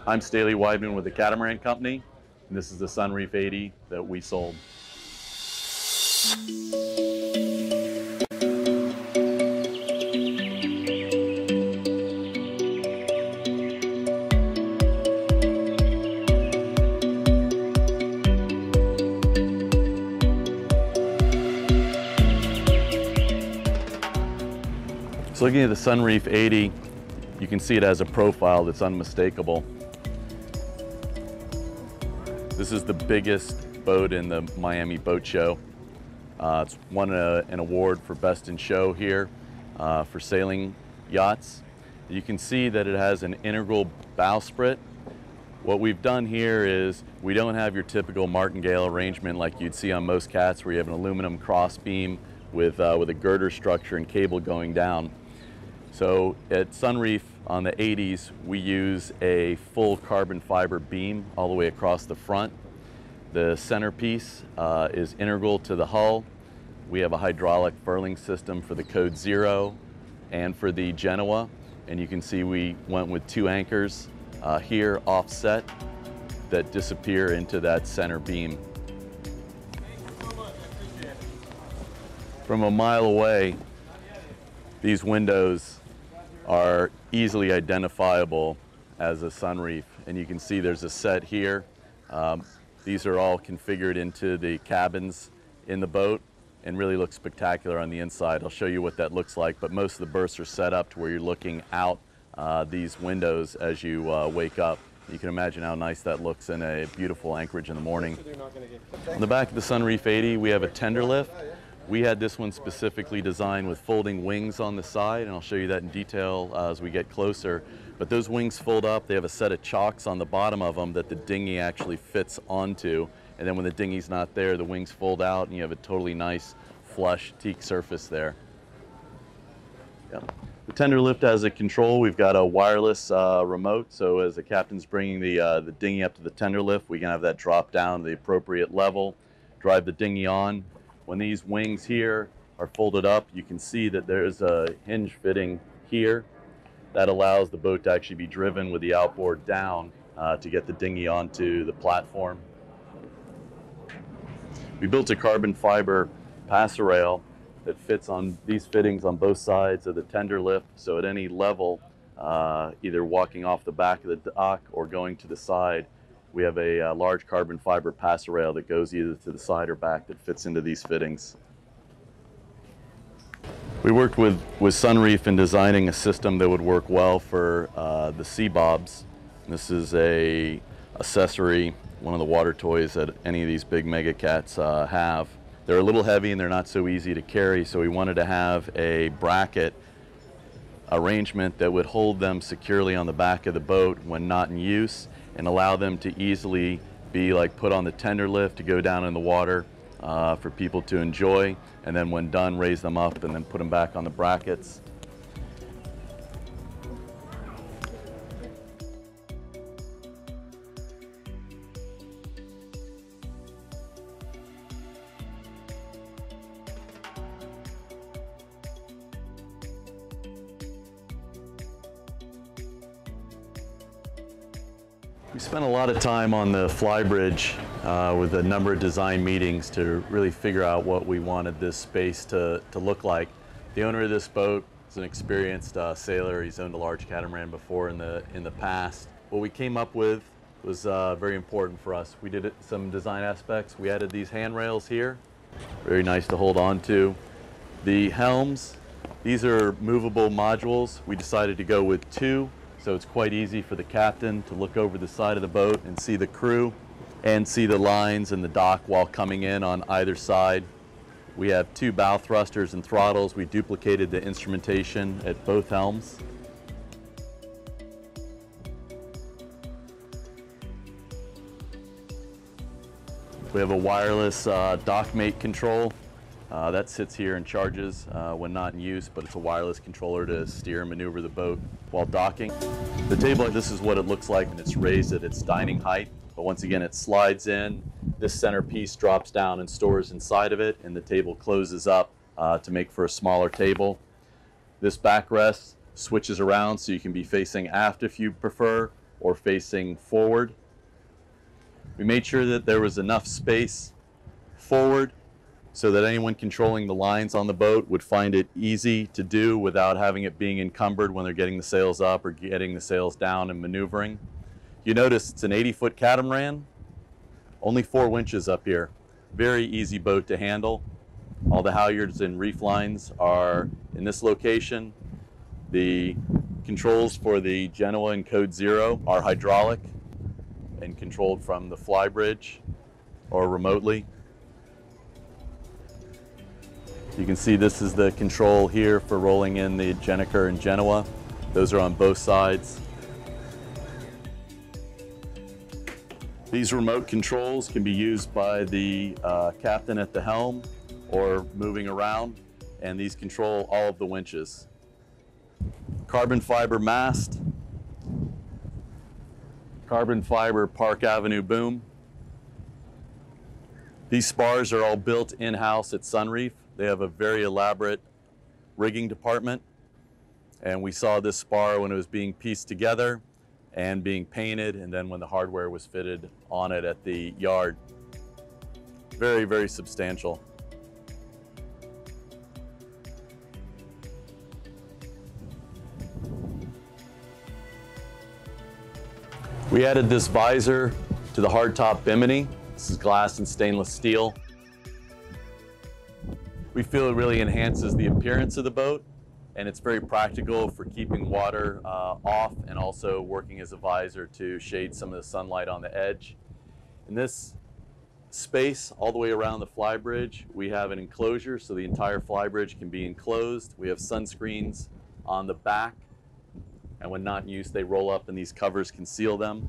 I'm Staley Weidman with the Catamaran Company, and this is the Sunreef 80 that we sold. So looking at the Sunreef 80, you can see it has a profile that's unmistakable. This is the biggest boat in the Miami Boat Show. It's won an award for Best in Show here for sailing yachts. You can see that it has an integral bowsprit. What we've done here is we don't have your typical martingale arrangement like you'd see on most cats where you have an aluminum crossbeam with a girder structure and cable going down. So at Sunreef on the 80s, we use a full carbon fiber beam all the way across the front. The centerpiece is integral to the hull. We have a hydraulic furling system for the Code 0 and for the Genoa. And you can see we went with 2 anchors here offset that disappear into that center beam. From a mile away, these windows are easily identifiable as a Sunreef, and you can see there's a set here. These are all configured into the cabins in the boat and really look spectacular on the inside. I'll show you what that looks like, but most of the berths are set up to where you're looking out these windows as you wake up. You can imagine how nice that looks in a beautiful anchorage in the morning. On the back of the Sunreef 80, we have a tender lift. We had this one specifically designed with folding wings on the side, and I'll show you that in detail as we get closer. But those wings fold up. They have a set of chocks on the bottom of them that the dinghy actually fits onto. And then when the dinghy's not there, the wings fold out and you have a totally nice, flush teak surface there. Yeah. The tender lift has a control. We've got a wireless remote, so as the captain's bringing the dinghy up to the tender lift, we can have that drop down to the appropriate level, drive the dinghy on. When these wings here are folded up, you can see that there's a hinge fitting here that allows the boat to actually be driven with the outboard down to get the dinghy onto the platform. We built a carbon fiber passerelle that fits on these fittings on both sides of the tender lift, so at any level, either walking off the back of the dock or going to the side, we have a large carbon fiber passerelle that goes either to the side or back that fits into these fittings. We worked with Sunreef in designing a system that would work well for the sea bobs. This is a accessory, one of the water toys that any of these big mega cats have. They're a little heavy and they're not so easy to carry, so we wanted to have a bracket arrangement that would hold them securely on the back of the boat when not in use, and allow them to easily be like put on the tender lift to go down in the water for people to enjoy, and then when done, raise them up and then put them back on the brackets. We spent a lot of time on the flybridge with a number of design meetings to really figure out what we wanted this space to look like. The owner of this boat is an experienced sailor. He's owned a large catamaran before in the past. What we came up with was very important for us. We did some design aspects. We added these handrails here, very nice to hold on to. The helms, these are movable modules. We decided to go with 2. So it's quite easy for the captain to look over the side of the boat and see the crew and see the lines and the dock while coming in on either side. We have 2 bow thrusters and throttles. We duplicated the instrumentation at both helms. We have a wireless dock mate control. That sits here and charges when not in use, but it's a wireless controller to steer and maneuver the boat while docking. The table, this is what it looks like when it's raised at its dining height. But once again, it slides in, this center piece drops down and stores inside of it, and the table closes up to make for a smaller table. This backrest switches around so you can be facing aft if you prefer, or facing forward. We made sure that there was enough space forward so that anyone controlling the lines on the boat would find it easy to do without having it being encumbered when they're getting the sails up or getting the sails down and maneuvering. You notice it's an 80-foot catamaran, only 4 winches up here. Very easy boat to handle. All the halyards and reef lines are in this location. The controls for the Genoa and Code 0 are hydraulic and controlled from the flybridge or remotely. You can see this is the control here for rolling in the Gennaker and Genoa. Those are on both sides. These remote controls can be used by the captain at the helm or moving around, and these control all of the winches. Carbon fiber mast, carbon fiber Park Avenue boom. These spars are all built in-house at Sunreef. They have a very elaborate rigging department, and we saw this spar when it was being pieced together and being painted, and then when the hardware was fitted on it at the yard. Very, very substantial. We added this visor to the hardtop bimini. This is glass and stainless steel. We feel it really enhances the appearance of the boat, and it's very practical for keeping water off and also working as a visor to shade some of the sunlight on the edge. In this space all the way around the flybridge, we have an enclosure so the entire flybridge can be enclosed. We have sunscreens on the back, and when not in use, they roll up and these covers conceal them.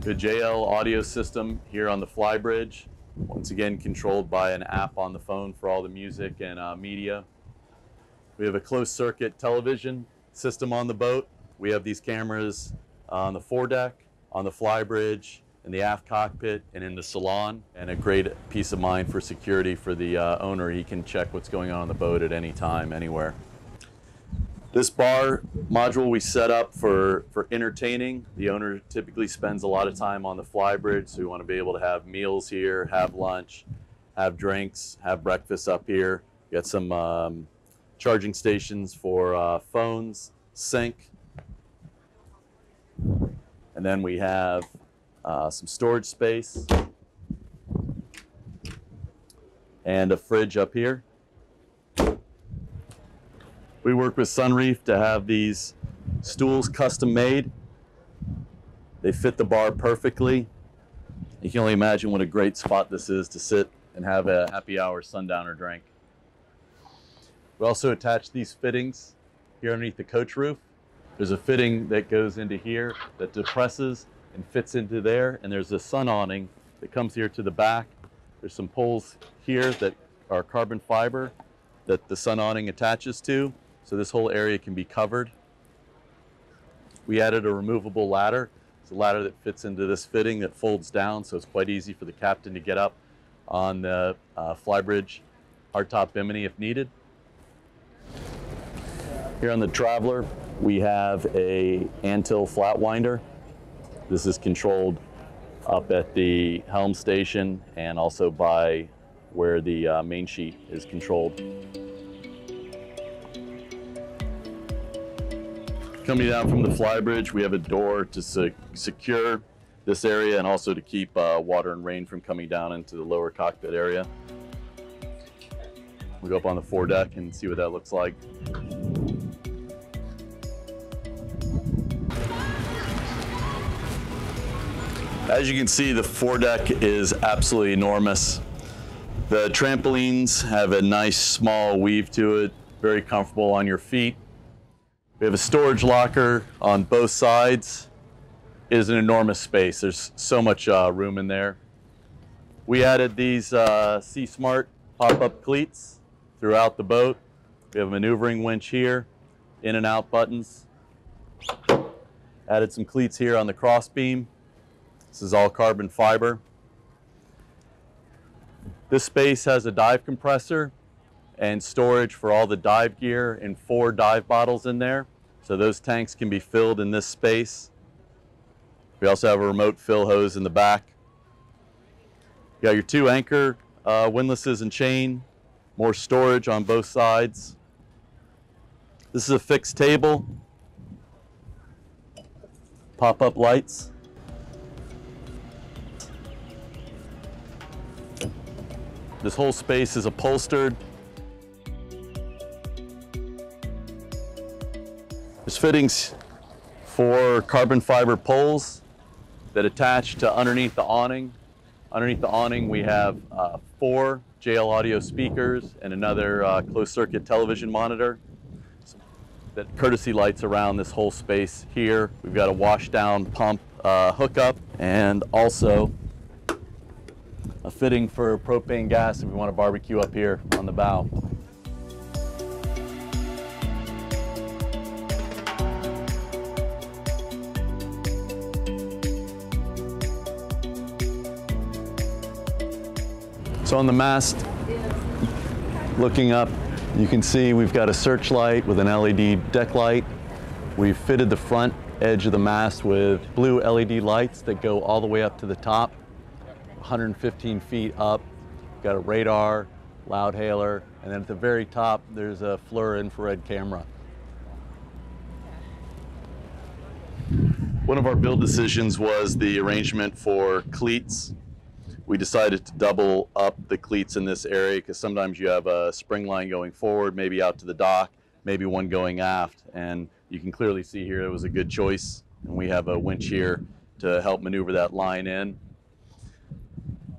The JL audio system here on the flybridge, once again controlled by an app on the phone for all the music and media. We have a closed circuit television system on the boat. We have these cameras on the foredeck, on the flybridge, in the aft cockpit, and in the salon, and a great peace of mind for security for the owner. He can check what's going on the boat at any time, anywhere. This bar module we set up for entertaining. The owner typically spends a lot of time on the flybridge, so we want to be able to have meals here, have lunch, have drinks, have breakfast up here. We got some charging stations for phones, sink, and then we have some storage space and a fridge up here. We work with Sunreef to have these stools custom made. They fit the bar perfectly. You can only imagine what a great spot this is to sit and have a happy hour sundowner drink. We also attach these fittings here underneath the coach roof. There's a fitting that goes into here that depresses and fits into there, and there's a sun awning that comes here to the back. There's some poles here that are carbon fiber that the sun awning attaches to, so this whole area can be covered. We added a removable ladder. It's a ladder that fits into this fitting that folds down, so it's quite easy for the captain to get up on the flybridge hardtop bimini if needed. Here on the Traveler, we have a Antil flat winder. This is controlled up at the helm station and also by where the main sheet is controlled. Coming down from the flybridge, we have a door to secure this area and also to keep water and rain from coming down into the lower cockpit area. We'll go up on the foredeck and see what that looks like. As you can see, the foredeck is absolutely enormous. The trampolines have a nice small weave to it, very comfortable on your feet. We have a storage locker on both sides. It is an enormous space. There's so much room in there. We added these Sea Smart pop-up cleats throughout the boat. We have a maneuvering winch here, in and out buttons. Added some cleats here on the crossbeam. This is all carbon fiber. This space has a dive compressor and storage for all the dive gear and 4 dive bottles in there. So those tanks can be filled in this space. We also have a remote fill hose in the back. You got your 2 anchor windlasses and chain, more storage on both sides. This is a fixed table, pop-up lights. This whole space is upholstered. There's fittings for carbon fiber poles that attach to underneath the awning. Underneath the awning we have 4 JL audio speakers and another closed circuit television monitor. That courtesy lights around this whole space here. We've got a wash down pump hookup and also a fitting for propane gas if we want to barbecue up here on the bow. So on the mast, looking up, you can see we've got a searchlight with an LED deck light. We've fitted the front edge of the mast with blue LED lights that go all the way up to the top, 115 feet up. Got a radar, loud hailer, and then at the very top there's a FLIR infrared camera. One of our build decisions was the arrangement for cleats. We decided to double up the cleats in this area because sometimes you have a spring line going forward, maybe out to the dock, maybe one going aft, and you can clearly see here it was a good choice, and we have a winch here to help maneuver that line in. You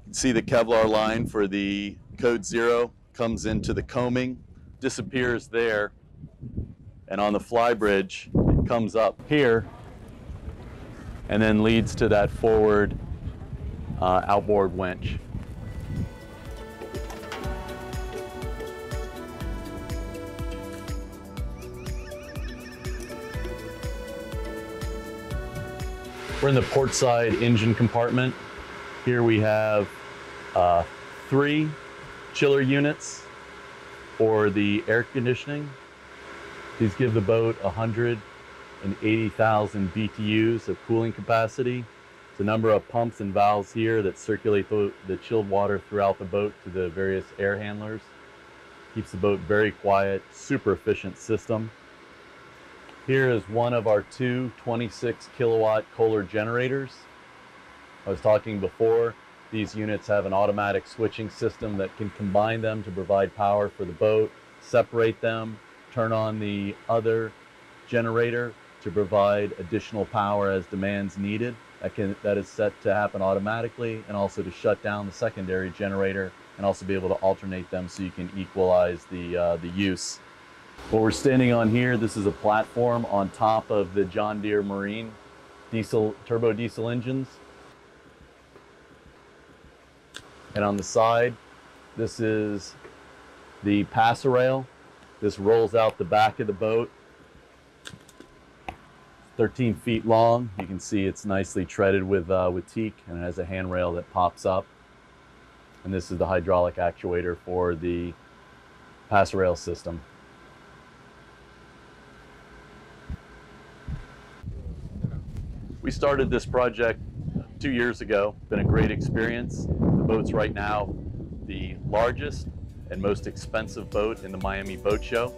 can see the Kevlar line for the code 0 comes into the coaming, disappears there, and on the fly bridge it comes up here and then leads to that forward outboard winch. We're in the port side engine compartment. Here we have 3 chiller units for the air conditioning. These give the boat 180,000 BTUs of cooling capacity. It's a number of pumps and valves here that circulate the chilled water throughout the boat to the various air handlers. Keeps the boat very quiet, super efficient system. Here is one of our 2 26 kilowatt Kohler generators. I was talking before, these units have an automatic switching system that can combine them to provide power for the boat, separate them, turn on the other generator to provide additional power as demands needed. That is set to happen automatically, and also to shut down the secondary generator and also be able to alternate them so you can equalize the use. What we're standing on here, this is a platform on top of the John Deere Marine turbo diesel engines. And on the side, this is the passer-rail. This rolls out the back of the boat. 13 feet long. You can see it's nicely treaded with teak, and it has a handrail that pops up. And this is the hydraulic actuator for the passer-rail system. We started this project 2 years ago. Been a great experience. The boat's right now the largest and most expensive boat in the Miami Boat Show.